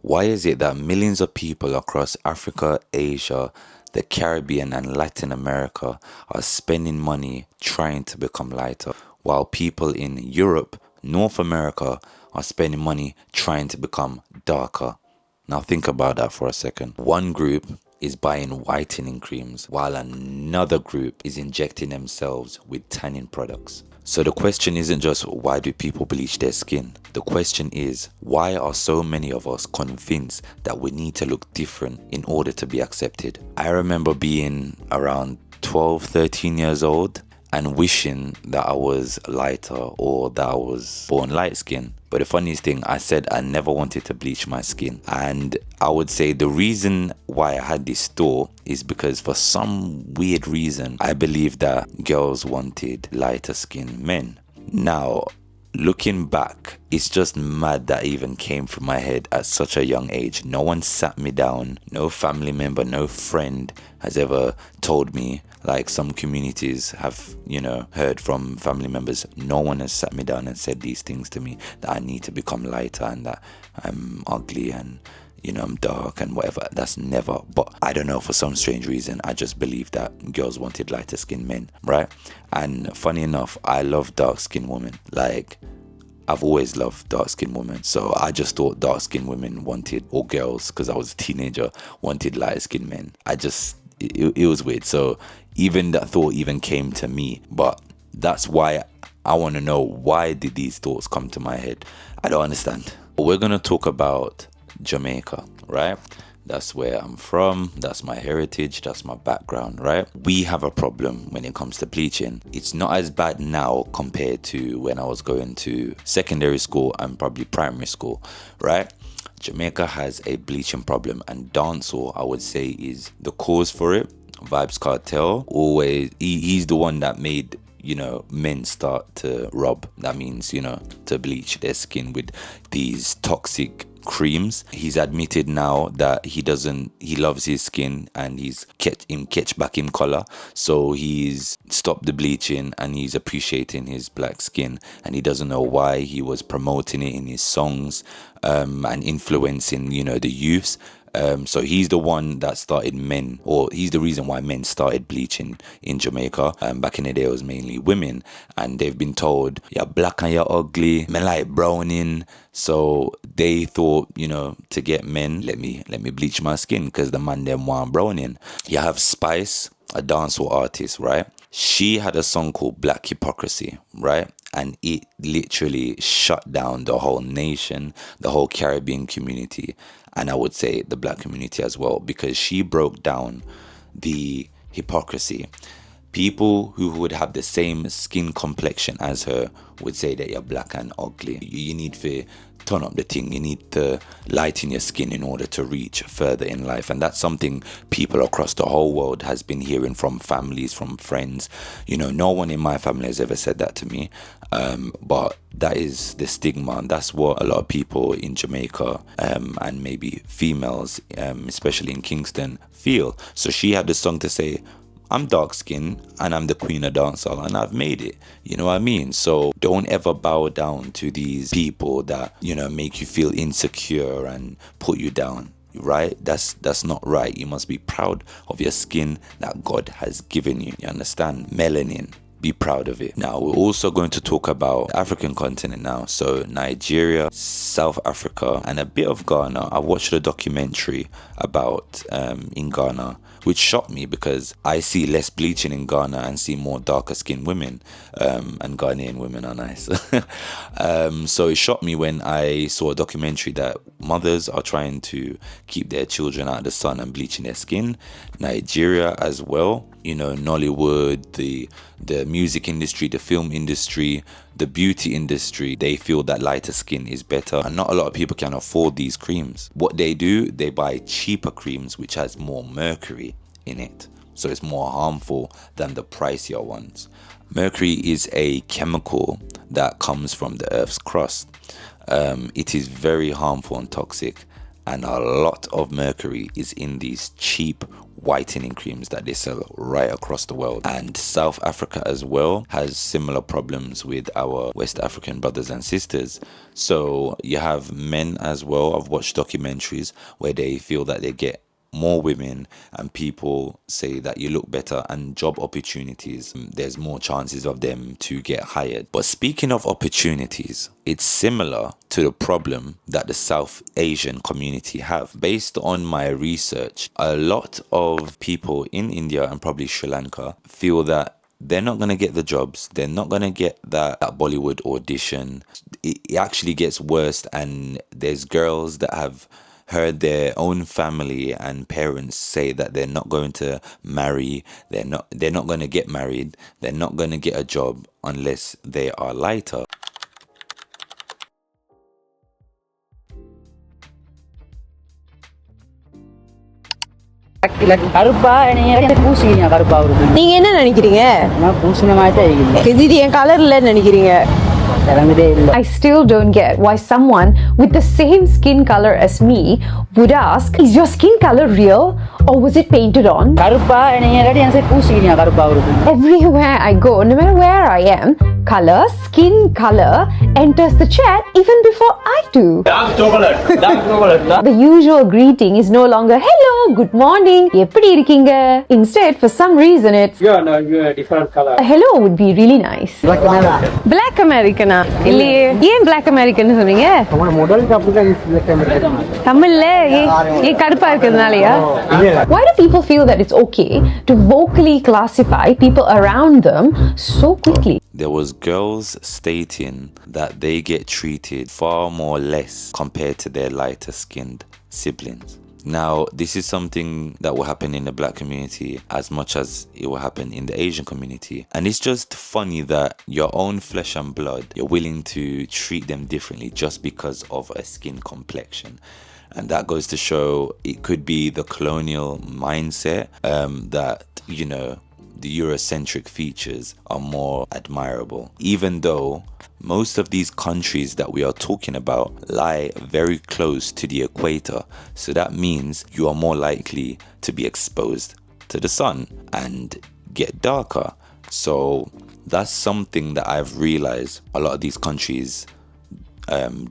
Why is it that millions of people across Africa, Asia, the Caribbean, and Latin America are spending money trying to become lighter, while people in Europe, North America are spending money trying to become darker? Now think about that for a second. One group is buying whitening creams, while another group is injecting themselves with tanning products. So the question isn't just why do people bleach their skin? The question is, why are so many of us convinced that we need to look different in order to be accepted? I remember being around 12, 13 years old and wishing that I was lighter or that I was born light skin. But the funniest thing, I said I never wanted to bleach my skin. And I would say the reason why I had this thought is because for some weird reason, I believed that girls wanted lighter skinned men. Now, looking back, it's just mad that even came through my head at such a young age. No one sat me down, no family member, no friend has ever told me, like some communities have, heard from family members. No one has sat me down and said these things to me, that I need to become lighter and that I'm ugly and I'm dark and whatever. That's never. But I don't know, for some strange reason, I just believed that girls wanted lighter skinned men, right? And funny enough, I love dark skinned women. Like, I've always loved dark skinned women. So I just thought dark skinned women wanted, or girls, because I was a teenager, wanted light skinned men. It was weird. So even that thought even came to me. But that's why I want to know, why did these thoughts come to my head? I don't understand. We're going to talk about Jamaica, right? That's where I'm from. That's my heritage. That's my background, right? We have a problem when it comes to bleaching. It's not as bad now compared to when I was going to secondary school and probably primary school, right? Jamaica has a bleaching problem, and dancehall, I would say, is the cause for it. Vybz Kartel, always, he's the one that made men start to rob. That means, to bleach their skin with these toxic creams. He's admitted now that he loves his skin and he's catch back in color. So he's stopped the bleaching and he's appreciating his black skin, and he doesn't know why he was promoting it in his songs and influencing, the youths. So he's the one that started men, or he's the reason why men started bleaching in Jamaica. Back in the day, it was mainly women, and they've been told, you're black and you're ugly, men like browning. So they thought, to get men, let me bleach my skin, because the man them want browning. You have Spice, a dancehall artist, right? She had a song called Black Hypocrisy, right? And it literally shut down the whole nation, the whole Caribbean community, and I would say the black community as well, because she broke down the hypocrisy. People who would have the same skin complexion as her would say that you're black and ugly. You need to turn up the thing. You need to lighten your skin in order to reach further in life. And that's something people across the whole world has been hearing from families, from friends. No one in my family has ever said that to me. But that is the stigma, and that's what a lot of people in Jamaica and maybe females, especially in Kingston, feel. So she had the song to say, I'm dark skinned and I'm the queen of dancehall and I've made it. You know what I mean? So don't ever bow down to these people that, make you feel insecure and put you down. Right? That's not right. You must be proud of your skin that God has given you. You understand? Melanin. Be proud of it. Now, we're also going to talk about the African continent now. So Nigeria, South Africa, and a bit of Ghana. I watched a documentary about in Ghana, which shocked me because I see less bleaching in Ghana and see more darker skinned women, and Ghanaian women are nice. So it shocked me when I saw a documentary that mothers are trying to keep their children out of the sun and bleaching their skin. Nigeria as well. Nollywood, the music industry, the film industry, the beauty industry, they feel that lighter skin is better, and not a lot of people can afford these creams. What they do, they buy cheaper creams which has more mercury in it, so it's more harmful than the pricier ones. Mercury is a chemical that comes from the Earth's crust. It is very harmful and toxic, and a lot of mercury is in these cheap whitening creams that they sell right across the world. And South Africa as well has similar problems with our West African brothers and sisters. So you have men as well. I've watched documentaries where they feel that they get more women, and people say that you look better, and job opportunities, there's more chances of them to get hired. But speaking of opportunities, it's similar to the problem that the South Asian community have. Based on my research, a lot of people in India and probably Sri Lanka feel that they're not going to get the jobs. They're not going to get that Bollywood audition. It actually gets worse, and there's girls that have heard their own family and parents say that they're not going to marry, they're not going to get married, they're not going to get a job unless they are lighter. நீங்க என்ன நினைக்கிறீங்க? இது என் colour இல்லன்னு நினைக்கிறீங்க? I still don't get why someone with the same skin color as me would ask, is your skin color real or was it painted on? Everywhere I go, no matter where I am, color, skin color enters the chat even before I do. Dark chocolate. The usual greeting is no longer hello, good morning, எப்படி இருக்கீங்க? Instead, for some reason, it's You're a different color. hello would be really nice. Black American இல்லையே, ஏன் Black American சொன்னீங்க? தமிழ்ல ஏன் கருப்பா இருக்கிறதுனாலயா? Why do people feel that it's okay to vocally classify people around them so quickly? There was girls stating that they get treated far more less compared to their lighter skinned siblings. Now, this is something that will happen in the black community as much as it will happen in the Asian community. And it's just funny that your own flesh and blood, you're willing to treat them differently just because of a skin complexion. And that goes to show it could be the colonial mindset that, you know, the Eurocentric features are more admirable. Even though most of these countries that we are talking about lie very close to the equator. So that means you are more likely to be exposed to the sun and get darker. So that's something that I've realized a lot of these countries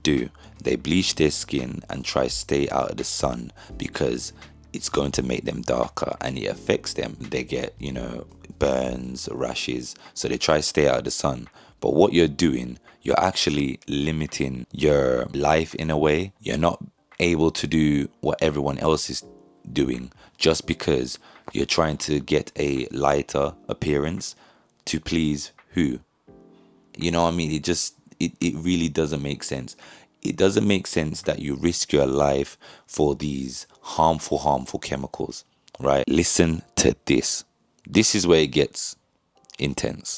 do. They bleach their skin and try to stay out of the sun because it's going to make them darker and it affects them. They get, you know, burns, rashes, so they try to stay out of the sun. But what you're doing, you're actually limiting your life in a way. You're not able to do what everyone else is doing just because you're trying to get a lighter appearance to please who? You know what I mean? It really doesn't make sense. It doesn't make sense that you risk your life for these harmful chemicals, right? Listen to this. This is where it gets intense.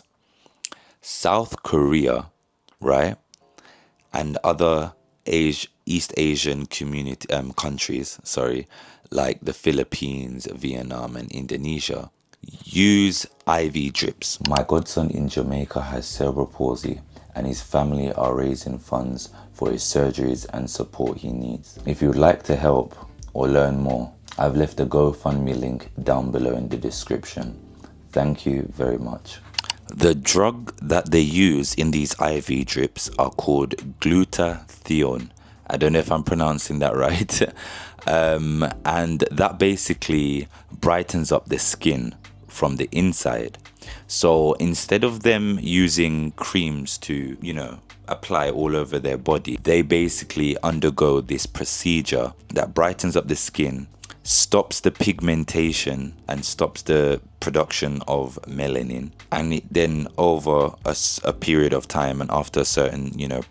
South Korea, right, and other East Asian countries, like the Philippines, Vietnam, and Indonesia, use IV drips. My godson in Jamaica has cerebral palsy, and his family are raising funds for his surgeries and support he needs. If you'd like to help or learn more, I've left a GoFundMe link down below in the description. Thank you very much. The drug that they use in these IV drips are called glutathione. I don't know if I'm pronouncing that right. And that basically brightens up the skin from the inside. So instead of them using creams to, you know, apply all over their body, they basically undergo this procedure that brightens up the skin, stops the pigmentation and stops the production of melanin, and it then over a period of time and after a certain, you know,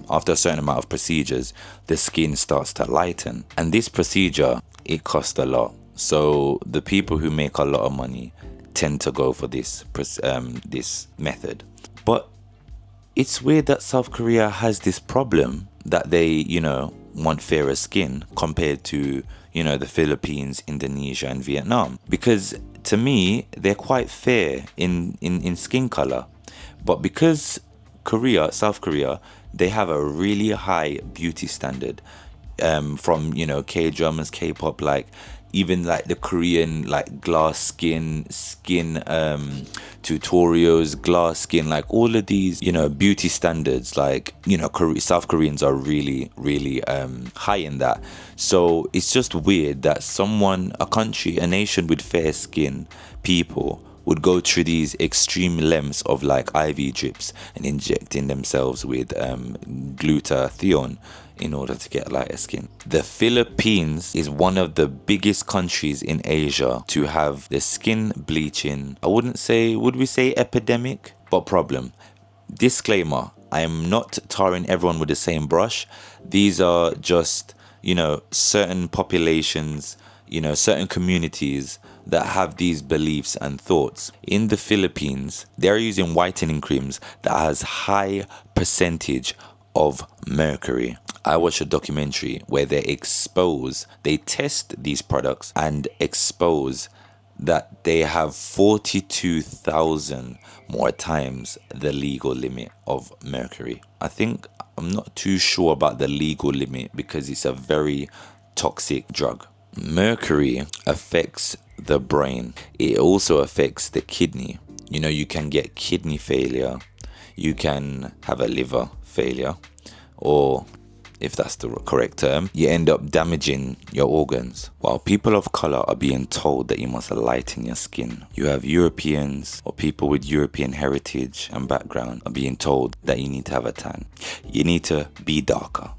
after a certain amount of procedures, the skin starts to lighten. And this procedure, it costs a lot. So the people who make a lot of money tend to go for this method. But it's weird that South Korea has this problem that they, you know, want fairer skin compared to, you know, the Philippines, Indonesia, and Vietnam. Because to me, they're quite fair in skin color. But because South Korea, they have a really high beauty standard. from, you know, K-dramas, K-pop, like even like the Korean like glass skin tutorials, glass skin, like all of these, you know, beauty standards, like, you know, South Koreans are really high in that. So it's just weird that a nation with fair skin people would go through these extreme lengths of like IV drips and injecting themselves with glutathione in order to get lighter skin. The Philippines is one of the biggest countries in Asia to have the skin bleaching, would we say epidemic, but problem. Disclaimer, I am not tarring everyone with the same brush. These are just, you know, certain populations, you know, certain communities that have these beliefs and thoughts. In the Philippines, they're using whitening creams that has high percentage of mercury. I watched a documentary where they test these products and expose that they have 42,000 more times the legal limit of mercury. I'm not too sure about the legal limit because it's a very toxic drug. Mercury affects the brain. It also affects the kidney. You know, you can get kidney failure, you can have a liver failure, or if that's the correct term, you end up damaging your organs. While people of color are being told that you must lighten your skin, you have Europeans or people with European heritage and background are being told that you need to have a tan. You need to be darker.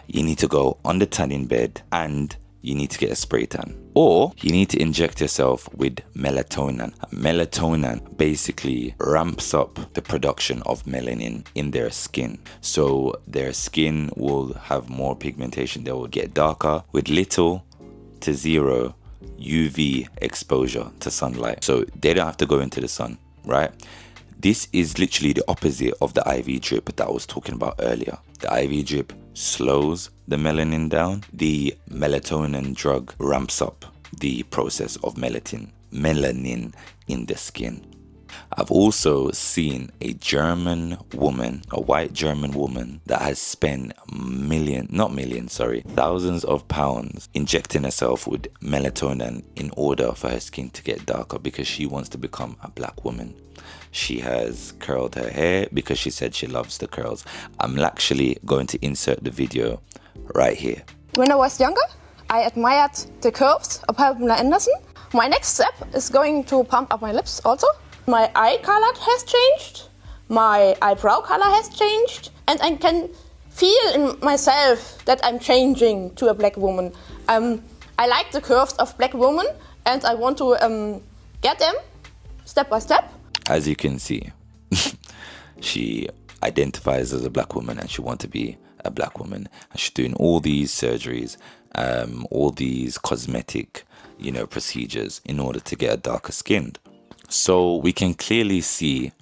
You need to go on the tanning bed and you need to get a spray tan. Or you need to inject yourself with melatonin. Melatonin basically ramps up the production of melanin in their skin. So their skin will have more pigmentation. They will get darker with little to zero UV exposure to sunlight. So they don't have to go into the sun, right? This is literally the opposite of the IV drip that I was talking about earlier. The IV drip slows the melanin down. The melatonin drug ramps up the process of melanin in the skin. I've also seen a white German woman that has spent thousands of pounds injecting herself with melatonin in order for her skin to get darker because she wants to become a black woman. She has curled her hair because she said she loves the curls. I'm actually going to insert the video right here. When I was younger, I admired the curves of Pamela Anderson. My next step is going to pump up my lips also. My eye color has changed, my eyebrow color has changed, and I can feel in myself that I'm changing to a black woman. I like the curves of black women and I want to get them step by step. As you can see, she identifies as a black woman and she wants to be a black woman. And she's doing all these surgeries, all these cosmetic, you know, procedures in order to get a darker skin. So we can clearly see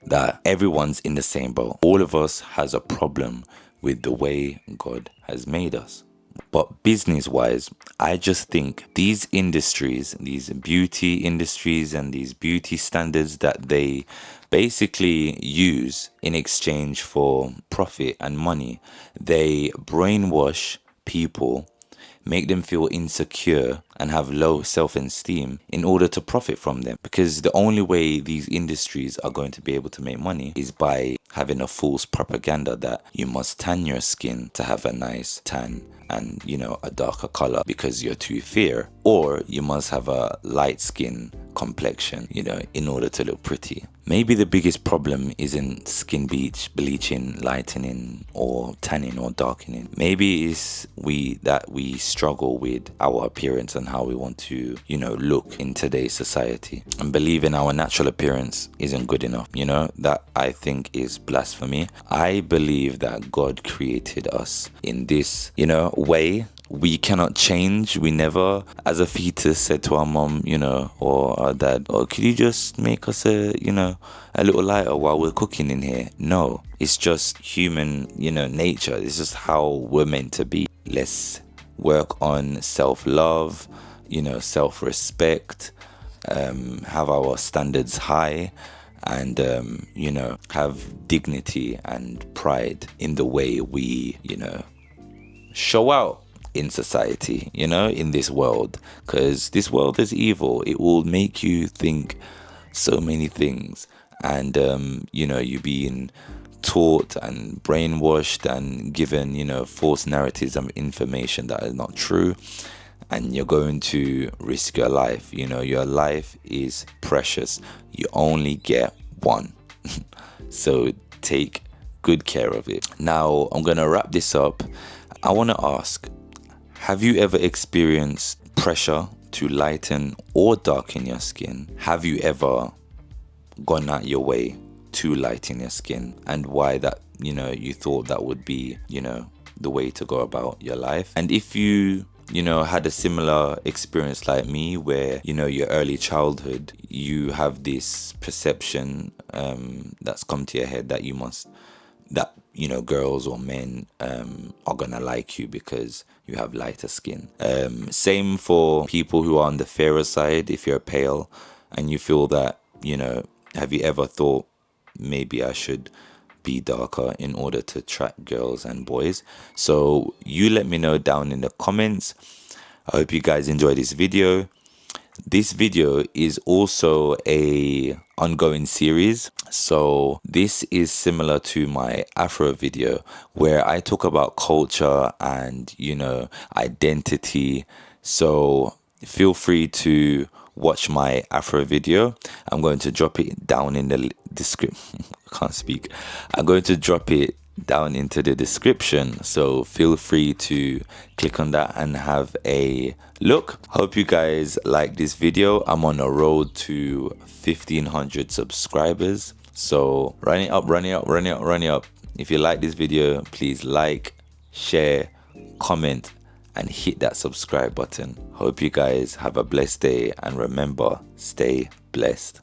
that everyone's in the same boat. All of us has a problem with the way God has made us. But business-wise, I just think these industries, these beauty industries and these beauty standards that they basically use in exchange for profit and money, they brainwash people, make them feel insecure and have low self-esteem in order to profit from them. Because the only way these industries are going to be able to make money is by having a false propaganda that you must tan your skin to have a nice tan and, you know, a darker color because you're too fair, or you must have a light skin complexion, you know, in order to look pretty. Maybe the biggest problem isn't skin bleaching, lightening, or tanning or darkening. Maybe it's we struggle with our appearance and how we want to, you know, look in today's society, and believing our natural appearance isn't good enough. You know, that I think is blasphemy. I believe that God created us in this, you know, way. We cannot change. We never, as a fetus, said to our mom, you know, or our dad, "Oh, could you just make us a little lighter while we're cooking in here?" No, it's just human, you know, nature. It's just how we're meant to be. Let's work on self-love, you know, self-respect, have our standards high, and, you know, have dignity and pride in the way we, you know, show out in society, you know, in this world, because this world is evil. It will make you think so many things, and you know, you're being taught and brainwashed and given, you know, false narratives and information that is not true, and you're going to risk your life. You know, your life is precious. You only get one. So take good care of it. Now, I'm going to wrap this up. I want to ask, have you ever experienced pressure to lighten or darken your skin? Have you ever gone out your way to lighten your skin, and why that, you know, you thought that would be, you know, the way to go about your life? And if you know, had a similar experience like me, where, you know, your early childhood, you have this perception that's come to your head that you know, girls or men are gonna like you because you have lighter skin. Same for people who are on the fairer side. If you're pale and you feel that, you know, have you ever thought, maybe I should be darker in order to attract girls and boys? So you let me know down in the comments. I hope you guys enjoy this video. This video is also a ongoing series. So this is similar to my Afro video, where I talk about culture and, you know, identity. So feel free to watch my Afro video. I'm going to drop it down in the description. Can't speak. I'm going to drop it down into the description, so feel free to click on that and have a look. Hope you guys like this video. I'm on a road to 1,500 subscribers, so run it up. If you like this video, please like, share, comment, and hit that subscribe button. Hope you guys have a blessed day, and remember, stay blessed.